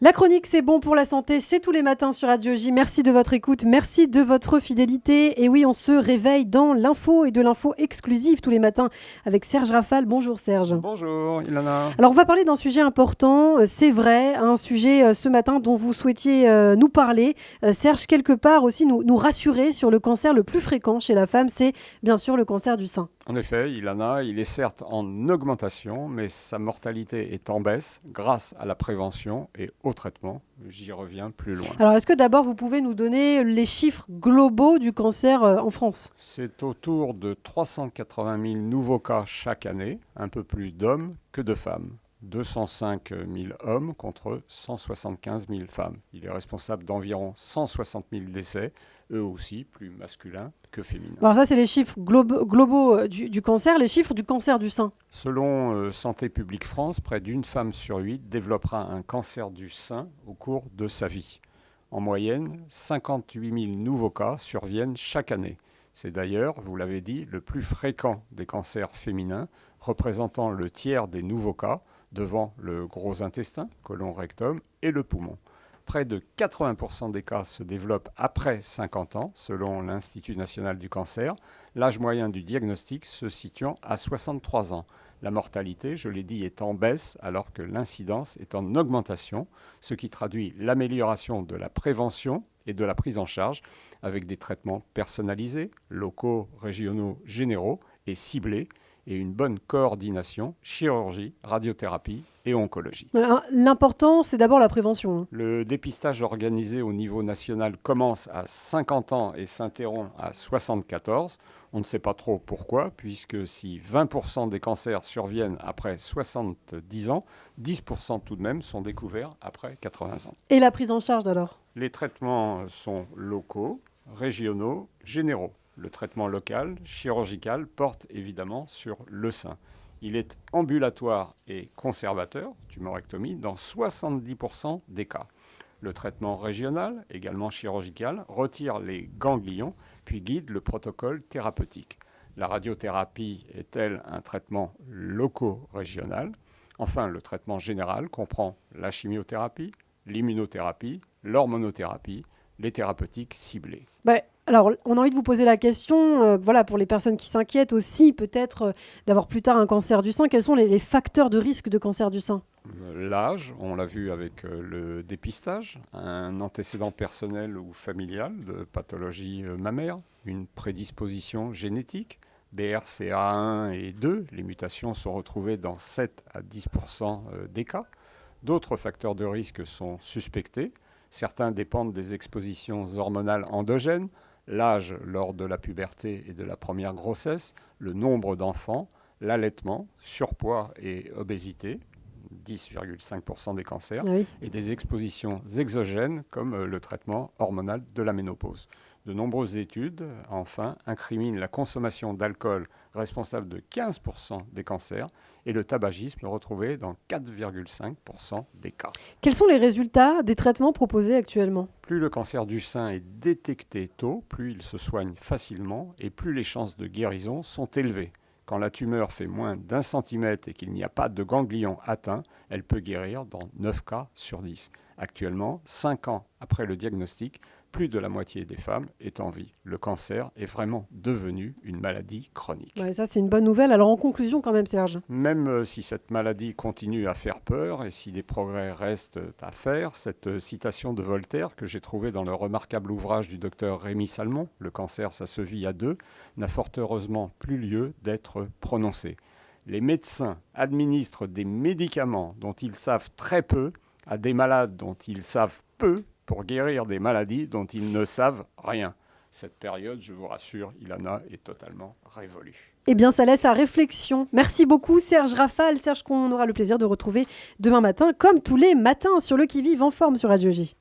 La chronique, c'est bon pour la santé, c'est tous les matins sur Radio J. Merci de votre écoute, merci de votre fidélité. Et oui, on se réveille dans l'info et de l'info exclusive tous les matins avec Serge Rafal. Bonjour Serge. Bonjour Ilana. Alors on va parler d'un sujet important, c'est vrai, un sujet ce matin dont vous souhaitiez nous parler. Serge, quelque part aussi nous rassurer sur le cancer le plus fréquent chez la femme, c'est bien sûr le cancer du sein. En effet, Ilana, il est certes en augmentation, mais sa mortalité est en baisse grâce à la prévention et au traitement. J'y reviens plus loin. Alors est-ce que d'abord vous pouvez nous donner les chiffres globaux du cancer en France ? C'est autour de 380 000 nouveaux cas chaque année, un peu plus d'hommes que de femmes. 205 000 hommes contre 175 000 femmes. Il est responsable d'environ 160 000 décès, eux aussi plus masculins que féminins. Alors ça, c'est les chiffres globaux du cancer, les chiffres du cancer du sein. Selon Santé publique France, près d'une femme sur 8 développera un cancer du sein au cours de sa vie. En moyenne, 58 000 nouveaux cas surviennent chaque année. C'est d'ailleurs, vous l'avez dit, le plus fréquent des cancers féminins, représentant le tiers des nouveaux cas, devant le gros intestin, côlon rectum et le poumon. Près de 80% des cas se développent après 50 ans, selon l'Institut national du cancer, l'âge moyen du diagnostic se situant à 63 ans. La mortalité, je l'ai dit, est en baisse alors que l'incidence est en augmentation, ce qui traduit l'amélioration de la prévention et de la prise en charge avec des traitements personnalisés, locaux, régionaux, généraux et ciblés, et une bonne coordination, chirurgie, radiothérapie et oncologie. L'important, c'est d'abord la prévention. Le dépistage organisé au niveau national commence à 50 ans et s'interrompt à 74. On ne sait pas trop pourquoi, puisque si 20% des cancers surviennent après 70 ans, 10% tout de même sont découverts après 80 ans. Et la prise en charge alors ? Les traitements sont locaux, régionaux, généraux. Le traitement local, chirurgical, porte évidemment sur le sein. Il est ambulatoire et conservateur, tumorectomie, dans 70% des cas. Le traitement régional, également chirurgical, retire les ganglions, puis guide le protocole thérapeutique. La radiothérapie est-elle un traitement loco-régional ? Enfin, le traitement général comprend la chimiothérapie, l'immunothérapie, l'hormonothérapie, les thérapeutiques ciblées. Alors, on a envie de vous poser la question, pour les personnes qui s'inquiètent aussi, peut-être d'avoir plus tard un cancer du sein, quels sont les facteurs de risque de cancer du sein ? L'âge, on l'a vu avec le dépistage, un antécédent personnel ou familial de pathologie mammaire, une prédisposition génétique, BRCA1 et 2, les mutations sont retrouvées dans 7 à 10% des cas. D'autres facteurs de risque sont suspectés. Certains dépendent des expositions hormonales endogènes, l'âge lors de la puberté et de la première grossesse, le nombre d'enfants, l'allaitement, surpoids et obésité, 10,5% des cancers, et des expositions exogènes comme le traitement hormonal de la ménopause. De nombreuses études, enfin, incriminent la consommation d'alcool responsable de 15% des cancers et le tabagisme retrouvé dans 4,5% des cas. Quels sont les résultats des traitements proposés actuellement ? Plus le cancer du sein est détecté tôt, plus il se soigne facilement et plus les chances de guérison sont élevées. Quand la tumeur fait moins d'1 centimètre et qu'il n'y a pas de ganglion atteint, elle peut guérir dans 9 cas sur 10. Actuellement, 5 ans après le diagnostic, plus de la moitié des femmes est en vie. Le cancer est vraiment devenu une maladie chronique. Ça, c'est une bonne nouvelle. Alors, en conclusion quand même, Serge. Même si cette maladie continue à faire peur et si des progrès restent à faire, cette citation de Voltaire que j'ai trouvée dans le remarquable ouvrage du docteur Rémy Salmon, « Le cancer, ça se vit à deux », n'a fort heureusement plus lieu d'être prononcée. Les médecins administrent des médicaments dont ils savent très peu à des malades dont ils savent peu pour guérir des maladies dont ils ne savent rien. Cette période, je vous rassure, Ilana, est totalement révolue. Eh bien, ça laisse à réflexion. Merci beaucoup, Serge Rafal. Serge, qu'on aura le plaisir de retrouver demain matin, comme tous les matins, sur le qui-vive en forme sur Radio J.